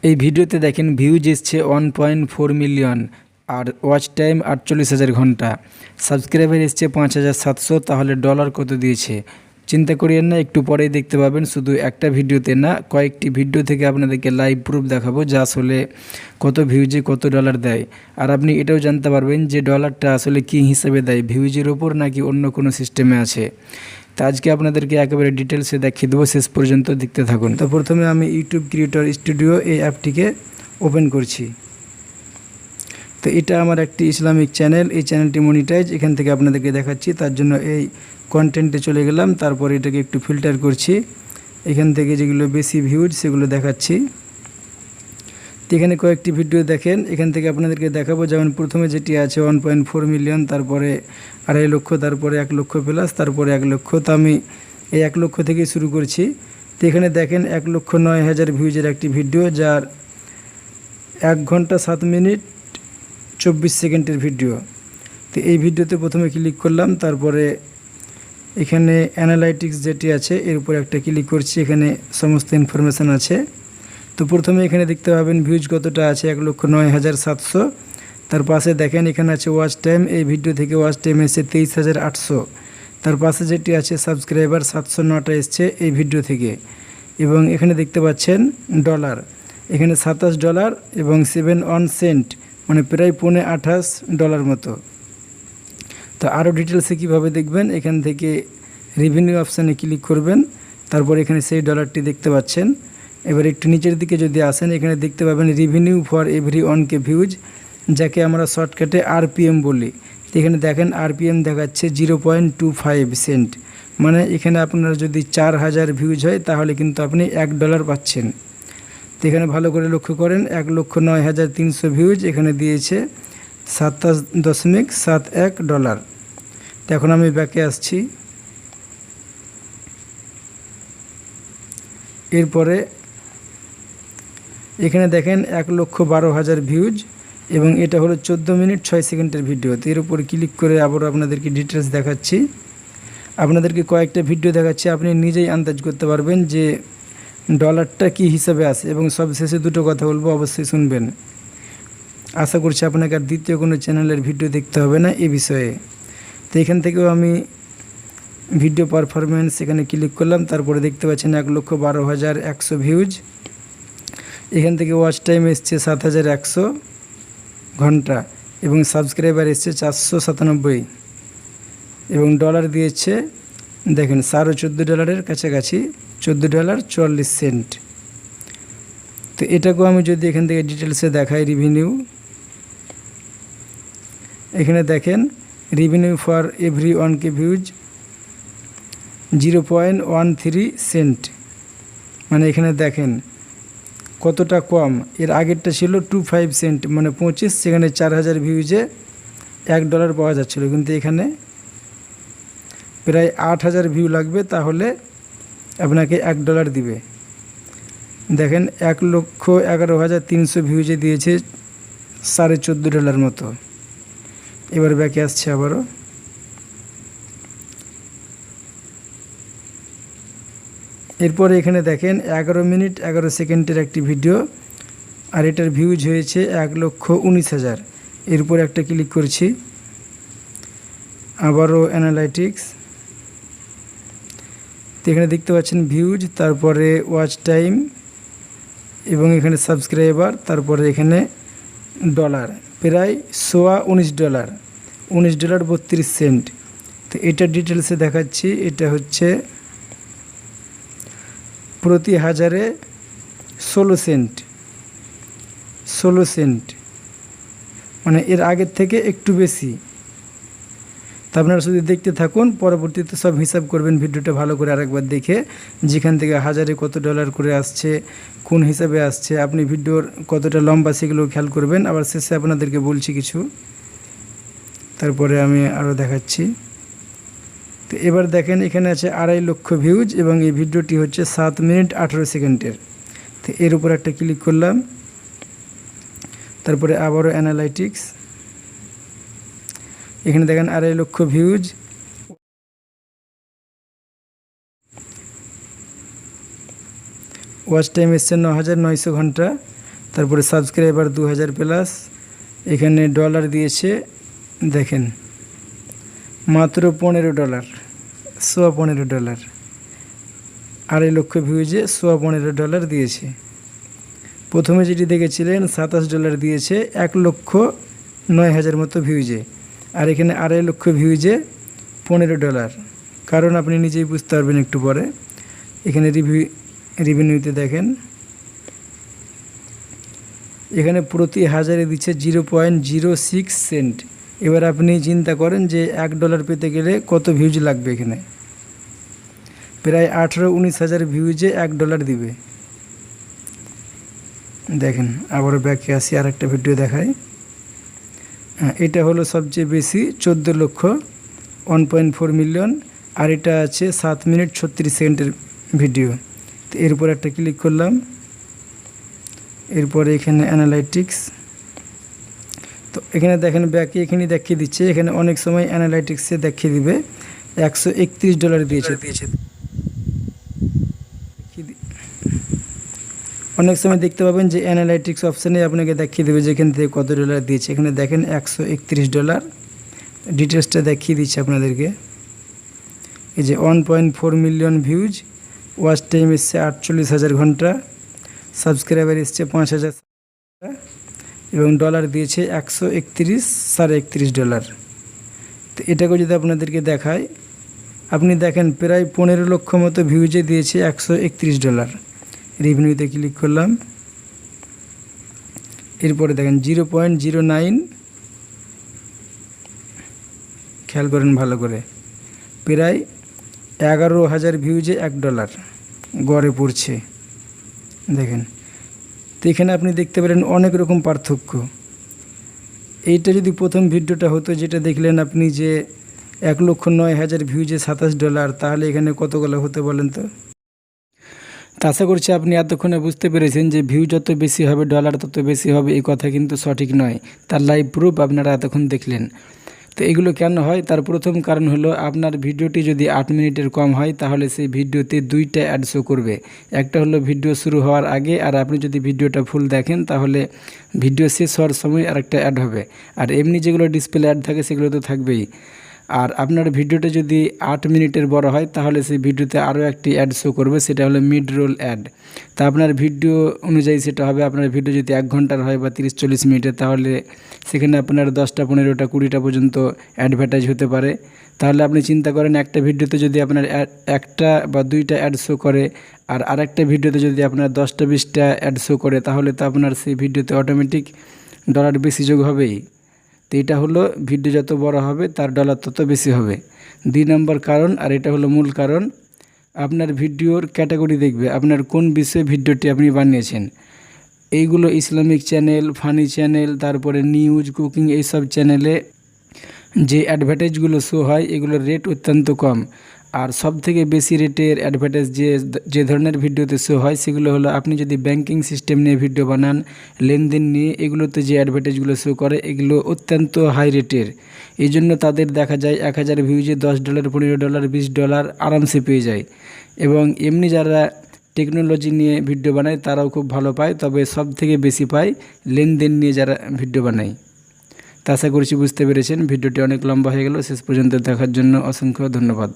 এই ভিডিওতে দেখেন ভিউজ এসছে 1.4 মিলিয়ন আর ওয়াচ টাইম 48,000 ঘন্টা। সাবস্ক্রাইবার এসছে 5,700। তাহলে ডলার কত দিয়েছে চিন্তা করিয়েন না, একটু পরেই দেখতে পাবেন। শুধু একটা ভিডিওতে না, কয়েকটি ভিডিও থেকে আপনাদেরকে লাইভ প্রুফ দেখাবো যে আসলে কত ভিউজে কত ডলার দেয়। আর আপনি এটাও জানতে পারবেন যে ডলারটা আসলে কী হিসেবে দেয়, ভিউজের ওপর নাকি অন্য কোনো সিস্টেমে আছে। তো আজকে আপনাদেরকে একেবারে ডিটেলসে দেখিয়ে দেবো, শেষ পর্যন্ত দেখতে থাকুন। তো প্রথমে আমি ইউটিউব ক্রিয়েটর স্টুডিও এই অ্যাপটিকে ওপেন করছি। তো এটা আমার একটি ইসলামিক চ্যানেল, এই চ্যানেলটি মনিটাইজ, এখান থেকে আপনাদেরকে দেখাচ্ছি। তার জন্য এই কন্টেন্টে চলে গেলাম, তারপর এটাকে একটু ফিল্টার করছি, এখান থেকে যেগুলো বেশি ভিউজ সেগুলো দেখাচ্ছি। তো এখানে কয়েকটি ভিডিও দেখেন, এখান থেকে আপনাদেরকে দেখাবো। যেমন প্রথমে যেটি আছে 1.4 মিলিয়ন, তারপরে 2.5 লক্ষ, তারপরে 1 লক্ষ প্লাস, তারপরে 1 লক্ষ। তো আমি এই 1 লক্ষ থেকে শুরু করছি। তো এখানে দেখেন 1,09,000 ভিউজের একটি ভিডিও, যার 1 ঘন্টা 7 মিনিট 24 সেকেন্ডের ভিডিও। তো এই ভিডিওতে প্রথমে ক্লিক করলাম, তারপরে এখানে অ্যানালাইটিক্স যেটি আছে এর উপর একটা ক্লিক করছি, এখানে সমস্ত ইনফরমেশান আছে। তো প্রথমে এখানে দেখতে পাবেন ভিউজ কতটা আছে, 1,09,700। তার পাশে দেখেন এখানে আছে ওয়াচ টাইম, এই ভিডিও থেকে ওয়াচ টাইম এসছে 23,800। তার পাশে যেটি আছে সাবস্ক্রাইবার 709টা এসছে এই ভিডিও থেকে। এবং এখানে দেখতে পাচ্ছেন ডলার, এখানে $27 এবং 71 সেন্ট, মানে প্রায় $28 মতো। তো আরও ডিটেলসে কীভাবে দেখবেন, এখান থেকে রেভিনিউ অপশানে ক্লিক করবেন, তারপর এখানে সেই ডলারটি দেখতে পাচ্ছেন। এবার একটু নিচের দিকে যদি আসেন, এখানে দেখতে পাবেন revenue for every 1K views, যাকে আমরা শর্টকাটে আরপিএম বলি। তো এখানে দেখেন আরপিএম দেখাচ্ছে 0.25 সেন্ট, মানে এখানে আপনার যদি 4,000 ভিউজ হয় তাহলে কিন্তু আপনি $1 পাচ্ছেন। তো এখানে ভালো করে লক্ষ্য করেন, 1,09,300 ভিউজ, এখানে দিয়েছে $27.71। তো এখন আমি ব্যাকে আসছি। এরপরে এখানে দেখেন 1,12,000 ভিউজ এবং এটা হলো 14 মিনিট 6 সেকেন্ডের ভিডিও। তো এর উপর ক্লিক করে আবারও আপনাদেরকে ডিটেলস দেখাচ্ছি, আপনাদেরকে কয়েকটা ভিডিও দেখাচ্ছি, আপনি নিজেই আন্দাজ করতে পারবেন যে ডলারটা কি হিসাবে আসে। এবং সবশেষে দুটো কথা বলবো, অবশ্যই শুনবেন। আশা করছি আপনাকে আর দ্বিতীয় কোনো চ্যানেলের ভিডিও দেখতে হবে না এ বিষয়ে। তো এখান থেকেও আমি ভিডিও পারফরমেন্স এখানে ক্লিক করলাম, তারপরে দেখতে পাচ্ছেন 1,12,100 ভিউজ। এখান থেকে ওয়াচ টাইম এসছে 7,100 ঘন্টা এবং সাবস্ক্রাইবার এসছে 497 এবং ডলার দিয়েছে দেখেন $14.5 কাছাকাছি, $14.44। তো এটাকেও আমি যদি এখান থেকে ডিটেলসে দেখাই রিভিনিউ, এখানে দেখেন revenue for every 1K views 0.13 cent, মানে এখানে দেখেন কতটা কম। এর আগেরটা ছিল 25 সেন্ট, মানে 25, সেখানে 4,000 ভিউজে $1 পাওয়া যাচ্ছিলো, কিন্তু এখানে প্রায় 8,000 ভিউ লাগবে তাহলে আপনাকে $1 দিবে। দেখেন 1,11,300 ভিউজে দিয়েছে $14.5 মতো। এবার ব্যাকে আসছে আবারও। এরপরে এখানে দেখেন 11 মিনিট 11 সেকেন্ডের একটি ভিডিও, আর এটার ভিউজ হয়েছে 1,19,000। এরপর একটা ক্লিক করছি, আবারও অ্যানালাইটিক্স। তো এখানে দেখতে পাচ্ছেন ভিউজ, তারপরে ওয়াচ টাইম এবং এখানে সাবস্ক্রাইবার, তারপরে এখানে ডলার, প্রায় $19, $19.32। তো এটার ডিটেলসে দেখাচ্ছি, এটা হচ্ছে প্রতি হাজারে 16 সেন্ট, মানে এর আগের থেকে একটু বেশি। তা আপনারা শুধু দেখতে থাকুন, পরবর্তীতে সব হিসাব করবেন ভিডিওটা ভালো করে আরেকবার দেখে, যেখান থেকে হাজারে কত ডলার করে আসছে, কোন হিসাবে আসছে, আপনি ভিডিওর কতটা লম্বা সেগুলো খেয়াল করবেন। আবার শেষে আপনাদেরকে বলছি কিছু, তারপরে আমি আরও দেখাচ্ছি। তো এবার দেখেন এখানে আছে 2.5 লক্ষ ভিউজ এবং এই ভিডিওটি হচ্ছে 7 মিনিট 18 সেকেন্ডের। তো এর উপর একটা ক্লিক করলাম, তারপরে আবারও অ্যানালাইটিক্স, এখানে দেখেন 2.5 লক্ষ ভিউজ, ওয়াচ টাইম এসছে 9,900 ঘন্টা, তারপরে সাবস্ক্রাইবার 2000 প্লাস। এখানে ডলার দিয়েছে দেখেন মাত্র $15, $15.25। 2.5 লক্ষ ভিউজে $15.25 দিয়েছে। প্রথমে যেটি দেখেছিলেন $27 দিয়েছে 1,09,000 মতো ভিউজে, আর এখানে 2.5 লক্ষ ভিউজে $15। কারণ আপনি নিজেই বুঝতে পারবেন একটু পরে। এখানে রিভিনিউতে দেখেন এখানে প্রতি হাজারে দিচ্ছে 0.06 সেন্ট। এবার আপনি চিন্তা করেন যে $1 পেতে গেলে কত ভিউজ লাগবে। এখানে প্রায় 18-19 হাজার ভিউজে $1 দিবে। দেখেন আবার ব্যাকে আসি, আর একটা ভিডিও দেখাই। এটা হলো সবচেয়ে বেশি 14 লক্ষ 1.4 মিলিয়ন, আর এটা আছে 7 মিনিট 36 সেকেন্ডের ভিডিও। তো এরপর একটা ক্লিক করলাম, এরপরে এখানে অ্যানালাইটিক্স। তো এখানে দেখেন ব্যাকে এখানে দেখিয়ে দিচ্ছে, এখানে অনেক সময় অ্যানালাইটিক্সে দেখিয়ে দিবে $131 দিয়েছে। অনেক সময় দেখতে পাবেন যে অ্যানালাইটিক্স অপশানে আপনাকে দেখিয়ে দেবে যে এখান থেকে কত ডলার দিয়েছে। এখানে দেখেন $131 ডিটেলসটা দেখিয়ে দিচ্ছে আপনাদেরকে। এই যে 1.4 মিলিয়ন ভিউজ, ওয়াচ টাইম এসছে 48,000 ঘন্টা, সাবস্ক্রাইবার এসছে 5,000, এবং ডলার দিয়েছে $131.31। তো এটাকে যদি আপনাদেরকে দেখায়, আপনি দেখেন প্রায় 15 লক্ষ মতো ভিউজে দিয়েছে $131। রিভিনিউতে ক্লিক করলাম, এরপরে দেখেন 0.09, খেয়াল করেন ভালো করে, প্রায় 11,000 ভিউজে $1 গড়ে পড়ছে। দেখেন তো এখানে আপনি দেখতে পারেন অনেক রকম পার্থক্য। এইটা যদি প্রথম ভিডিওটা হতো যেটা দেখলেন আপনি যে 1,09,000 ভিউজে $27, তাহলে এখানে কতগুলো হতে বলেন তো। আশা করছি আপনি এতক্ষণে বুঝতে পেরেছেন যে ভিউ যত বেশি হবে ডলার তত বেশি হবে, এই কথা কিন্তু সঠিক নয়। তার লাইভ প্রুফ আপনারা এতক্ষণ দেখলেন। তো এগুলো কেন হয়, তার প্রথম কারণ হলো আপনার ভিডিওটি যদি 8 মিনিটের কম হয় তাহলে সেই ভিডিওতে 2টা অ্যাড শো করবে। একটা হলো ভিডিও শুরু হওয়ার আগে, আর আপনি যদি ভিডিওটা ফুল দেখেন তাহলে ভিডিও শেষ হওয়ার সময় আরেকটা অ্যাড হবে। আর এমনি যেগুলো ডিসপ্লে অ্যাড থাকে সেগুলো তো থাকবেই। আর আপনার ভিডিওটা যদি 8 মিনিটের বড় হয় তাহলে সেই ভিডিওতে আরও একটি অ্যাড শো করবে, সেটা হলো মিড রোল অ্যাড। তা আপনার ভিডিও অনুযায়ী সেটা হবে। আপনার ভিডিও যদি 1 ঘন্টার হয় বা 30-40 মিনিটের, তাহলে সেখানে আপনার 10টা 15টা 20টা পর্যন্ত অ্যাডভার্টাইজ হতে পারে। তাহলে আপনি চিন্তা করেন একটা ভিডিওতে যদি আপনার 1টা বা 2টা অ্যাড শো করে, আর আরেকটা ভিডিওতে যদি আপনার 10টা 20টা অ্যাড শো করে, তাহলে তো আপনার সেই ভিডিওতে অটোমেটিক ডলার বেশি যোগ হবেই। তো এটা হলো ভিডিও যত বড় হবে তার ডলার তত বেশি হবে, 2 নম্বর কারণ। আর এটা হলো মূল কারণ, আপনার ভিডিওর ক্যাটাগরি দেখবে আপনার কোন বিষয়ে ভিডিওটি আপনি বানিয়েছেন। এইগুলো ইসলামিক চ্যানেল, ফানি চ্যানেল, তারপরে নিউজ, কুকিং, এইসব চ্যানেলে যে অ্যাডভার্টাইজগুলো শো হয় এগুলোর রেট অত্যন্ত কম। আর সব থেকে বেশি রেটের অ্যাডভার্টাইজ যে ধরনের ভিডিওতে শো হয় সেগুলো হলো আপনি যদি ব্যাংকিং সিস্টেম নিয়ে ভিডিও বানান, লেনদেন নিয়ে, এগুলোতে যে অ্যাডভার্টাইজগুলো শো করে এগুলো অত্যন্ত হাই রেটের। এই জন্য তাদের দেখা যায় 1000 ভিউজে $10, $15, $20 আরামসে পেয়ে যায়। এবং এমনি যারা টেকনোলজি নিয়ে ভিডিও বানায় তারাও খুব ভালো পায়, তবে সব থেকে বেশি পায় লেনদেন নিয়ে যারা ভিডিও বানায়। তা আশা করছি বুঝতে পেরেছেন। ভিডিওটি অনেক লম্বা হয়ে গেল, শেষ পর্যন্ত দেখার জন্য অসংখ্য ধন্যবাদ।